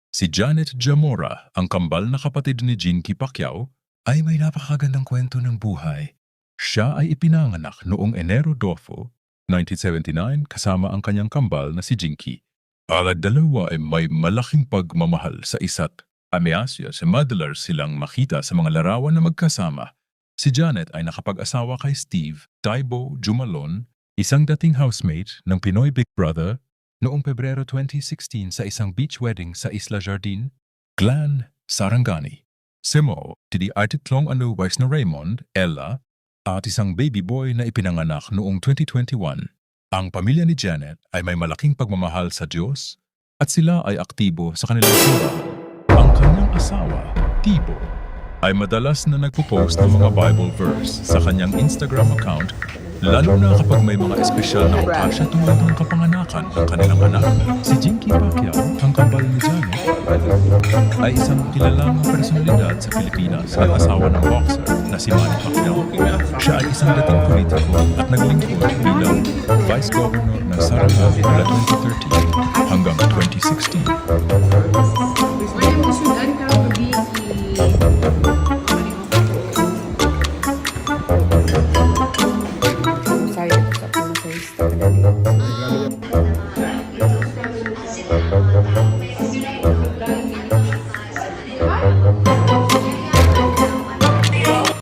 Si Janet Jamora, ang kambal na kapatid ni Jinky Pacquiao, ay may napakagandang kwento ng buhay. Siya ay ipinanganak noong Enero 12, 1979 kasama ang kanyang kambal na si Jinky. Ang dalawa ay may malaking pagmamahal sa isa't ameasya sa madalas silang makita sa mga larawan na magkasama. Si Janet ay nakapag-asawa kay Steve Taibo Jumalon, isang dating housemate ng Pinoy Big Brother, noong Pebrero 2016 sa isang beach wedding sa Isla Jardin, Glan, Sarangani. Simo, tidi artiklong anuwais na Raymond, Ella, at isang baby boy na ipinanganak noong 2021. Ang pamilya ni Janet ay may malaking pagmamahal sa Diyos at sila ay aktibo sa kanilang sura. Ang kanyang asawa, Tibo, ay madalas na nagpo-post ng mga Bible verse sa kanyang Instagram account, lalo na kapag may mga espesyal na okasya tungkol ng kapanganakan ng kanilang anak. Si Jinky Pacquiao, ang kambal ni Janet, ay isang kilalang personalidad sa Pilipinas at asawa ng boxer na si Manny Pacquiao. Siya ay isang dating politiko at naglingkod bilang Vice Governor ng Sarangani mula 2013 hanggang 2016. May musudan ka, Biki.